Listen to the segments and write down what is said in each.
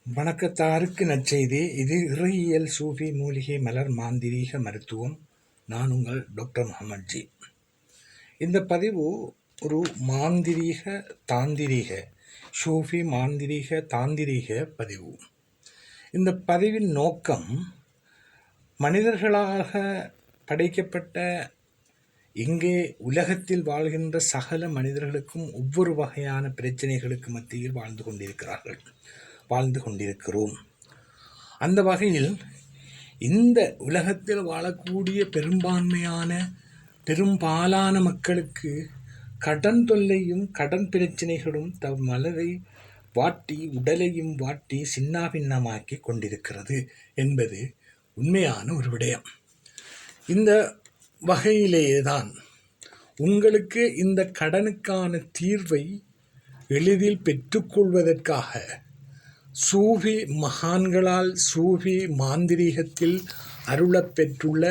வணக்கத்தாருக்கு நற்செய்தி. இது இறையியல் சூஃபி மூலிகை மலர் மாந்திரீக மருத்துவம். நான் உங்கள் டாக்டர் முகமது ஜி. இந்த பதிவு ஒரு மாந்திரீக தாந்திரீக சூஃபி மாந்திரீக தாந்திரீக பதிவு. இந்த பதிவின் நோக்கம் மனிதர்களாக படைக்கப்பட்ட இங்கே உலகத்தில் வாழ்கின்ற சகல மனிதர்களுக்கும் ஒவ்வொரு வகையான பிரச்சனைகளுக்கு மத்தியில் வாழ்ந்து கொண்டிருக்கிறோம். அந்த வகையில் இந்த உலகத்தில் வாழக்கூடிய பெரும்பாலான மக்களுக்கு கடன் தொல்லையும் கடன் பிரச்சனைகளும் தம் மனதை வாட்டி உடலையும் வாட்டி சின்னாபின்னமாக்கி கொண்டிருக்கிறது என்பது உண்மையான ஒரு விடயம். இந்த வகையிலேதான் உங்களுக்கு இந்த கடனுக்கான தீர்வை எளிதில் பெற்றுக்கொள்வதற்காக சூஃபி மகான்களால் சூஃபி மாந்திரீகத்தில் அருளப்பெற்றுள்ள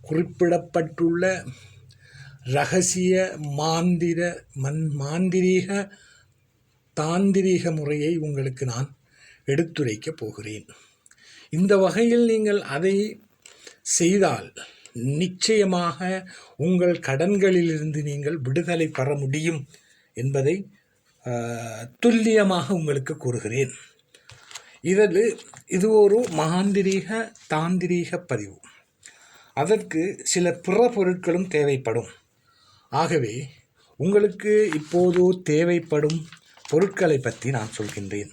குறிப்பிடப்பட்டுள்ள இரகசிய மாந்திரீக தாந்திரீக முறையை உங்களுக்கு நான் எடுத்துரைக்கப் போகிறேன். இந்த வகையில் நீங்கள் அதை செய்தால் நிச்சயமாக உங்கள் கடன்களிலிருந்து நீங்கள் விடுதலை பெற முடியும் என்பதை துல்லியமாக உங்களுக்கு கூறுகிறேன். இது ஒரு மாந்திரீக தாந்திரீக பதிவு. அதற்கு சில பிற பொருட்களும் தேவைப்படும். ஆகவே உங்களுக்கு இப்போது தேவைப்படும் பொருட்களை பற்றி நான் சொல்கின்றேன்.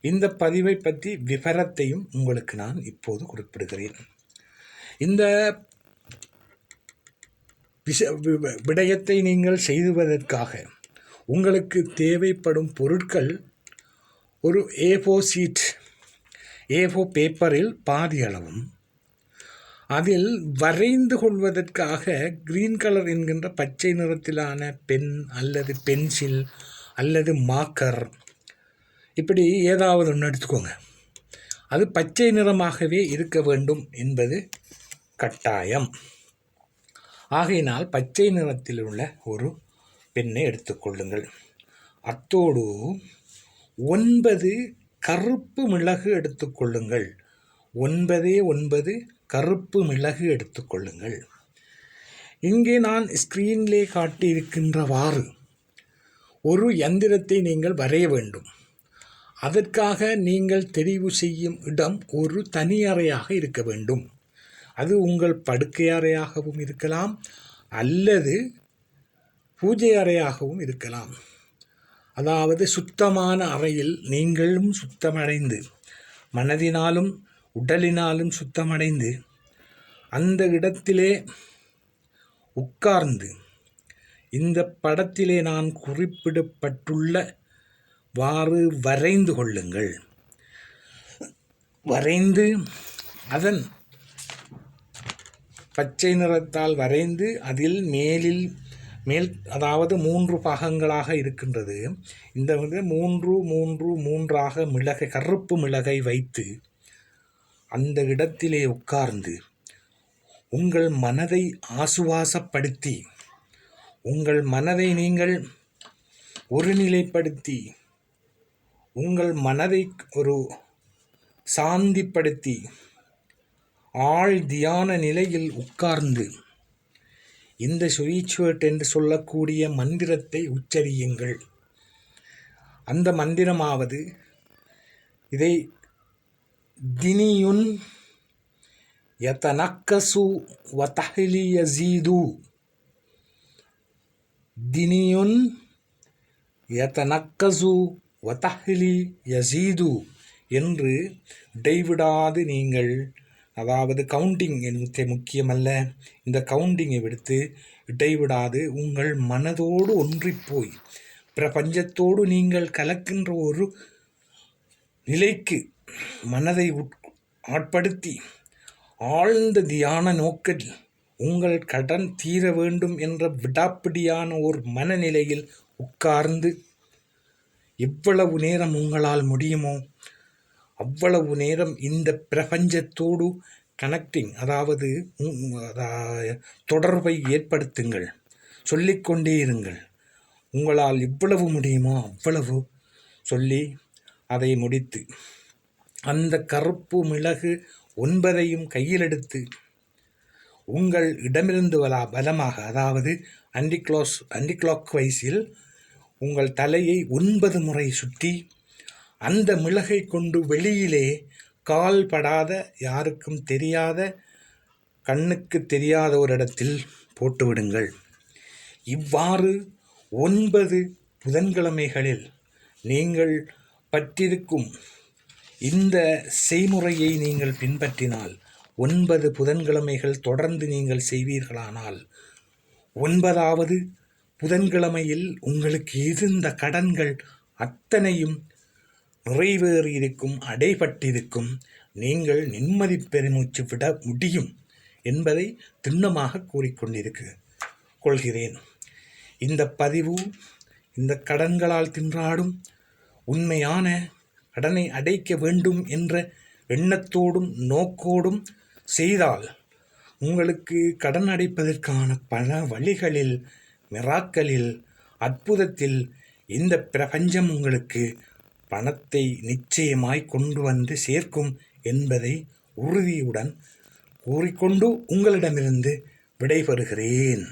இந்த பதிவை பற்றி விவரத்தையும் உங்களுக்கு நான் இப்போது குறிப்பிடுகிறேன். இந்த விடயத்தை நீங்கள் செய்துவதற்காக உங்களுக்கு தேவைப்படும் பொருட்கள் ஒரு A4 பேப்பரில் பாதி அளவும், அதில் வரைந்து கொள்வதற்காக கிரீன் கலர் என்கின்ற பச்சை நிறத்திலான பென் அல்லது பென்சில் அல்லது மார்க்கர், இப்படி ஏதாவது ஒன்று எடுத்துக்கோங்க. அது பச்சை நிறமாகவே இருக்க வேண்டும் என்பது கட்டாயம். ஆகையினால் பச்சை நிறத்தில் உள்ள ஒரு பெண்ணை எடுத்துக்கொள்ளுங்கள். அத்தோடு 9 கருப்பு மிளகு எடுத்துக்கொள்ளுங்கள். 9 கருப்பு மிளகு எடுத்துக்கொள்ளுங்கள். இங்கே நான் ஸ்க்ரீனிலே காட்டியிருக்கின்றவாறு ஒரு யந்திரத்தை நீங்கள் வரைய வேண்டும். அதற்காக நீங்கள் தெரிவு செய்யும் இடம் ஒரு தனி அறையாக இருக்க வேண்டும். அது உங்கள் படுக்கை அறையாகவும் இருக்கலாம், அல்லது பூஜை அறையாகவும் இருக்கலாம். அதாவது சுத்தமான அறையில் நீங்களும் சுத்தமடைந்து, மனதினாலும் உடலினாலும் சுத்தமடைந்து, அந்த இடத்திலே உட்கார்ந்து இந்த படத்திலே நான் குறிப்பிடப்பட்டுள்ளவாறு வரைந்து கொள்ளுங்கள். வரைந்து அதன் பச்சை நிறத்தால் வரைந்து அதில் மேல் அதாவது 3 பாகங்களாக இருக்கின்றது. இந்த 3 கருப்பு மிளகை வைத்து அந்த இடத்திலே உட்கார்ந்து உங்கள் மனதை ஆசுவாசப்படுத்தி, உங்கள் மனதை நீங்கள் ஒருநிலைப்படுத்தி, உங்கள் மனதை ஒரு சாந்திப்படுத்தி ஆழ் தியான நிலையில் உட்கார்ந்து இந்த ஸ்வீட்வேர்ட் என்று சொல்லக்கூடிய மந்திரத்தை உச்சரியுங்கள். அந்த மந்திரமாவது இதை தினியுன் யதனக்கசு வதஹ்லி யஸீது, தினியுன் யதனக்கசு வதஹ்லி யஸீது என்று இடைவிடாது நீங்கள், அதாவது கவுண்டிங் என்பது முக்கியமல்ல, இந்த கவுண்டிங்கை விடுத்து இடைவிடாது உங்கள் மனதோடு ஒன்றிப்போய் பிரபஞ்சத்தோடு நீங்கள் கலக்கின்ற ஒரு நிலைக்கு மனதை ஆட்படுத்தி ஆழ்ந்த தியான நோக்கில் உங்கள் கடன் தீர வேண்டும் என்ற விடாப்பிடியான ஒரு மனநிலையில் உட்கார்ந்து எவ்வளவு நேரம் உங்களால் முடியுமோ அவ்வளவு நேரம் இந்த பிரபஞ்சத்தோடு கனெக்டிங், அதாவது தொடர்பை ஏற்படுத்துங்கள். சொல்லிக்கொண்டே இருங்கள். உங்களால் எவ்வளவு முடியுமோ அவ்வளவு சொல்லி அதை முடித்து அந்த கருப்பு மிளகு 9ஐயும் கையில் எடுத்து உங்கள் இடமிருந்து பலமாக, அதாவது ஆன்டி வைஸில் உங்கள் தலையை 9 முறை சுற்றி அந்த மிளகை கொண்டு வெளியிலே கால் படாத, யாருக்கும் தெரியாத, கண்ணுக்கு தெரியாத ஒரு இடத்தில் போட்டுவிடுங்கள். இவ்வாறு 9 புதன்கிழமைகளில் நீங்கள் பற்றிருக்கும் இந்த செய்முறையை நீங்கள் பின்பற்றினால் 9 புதன்கிழமைகள் தொடர்ந்து நீங்கள் செய்வீர்களானால் 9வது புதன்கிழமையில் உங்களுக்கு இருந்த கடன்கள் அத்தனையும் நிறைவேறியிருக்கும், அடைபட்டிருக்கும். நீங்கள் நிம்மதி பெருமூச்சு விட முடியும் என்பதை திண்ணமாக கொள்கிறேன். இந்த பதிவு இந்த கடன்களால் தின்றாடும் உண்மையான கடனை அடைக்க வேண்டும் என்ற எண்ணத்தோடும் நோக்கோடும் செய்தால் உங்களுக்கு கடன் அடைப்பதற்கான பல வழிகளில், மிராக்களில், அற்புதத்தில் இந்த பிரபஞ்சம் உங்களுக்கு பணத்தை நிச்சயமாய் கொண்டு வந்து சேர்க்கும் என்பதை உறுதியுடன் கூறிக்கொண்டு உங்களிடமிருந்து விடைபெறுகிறேன்.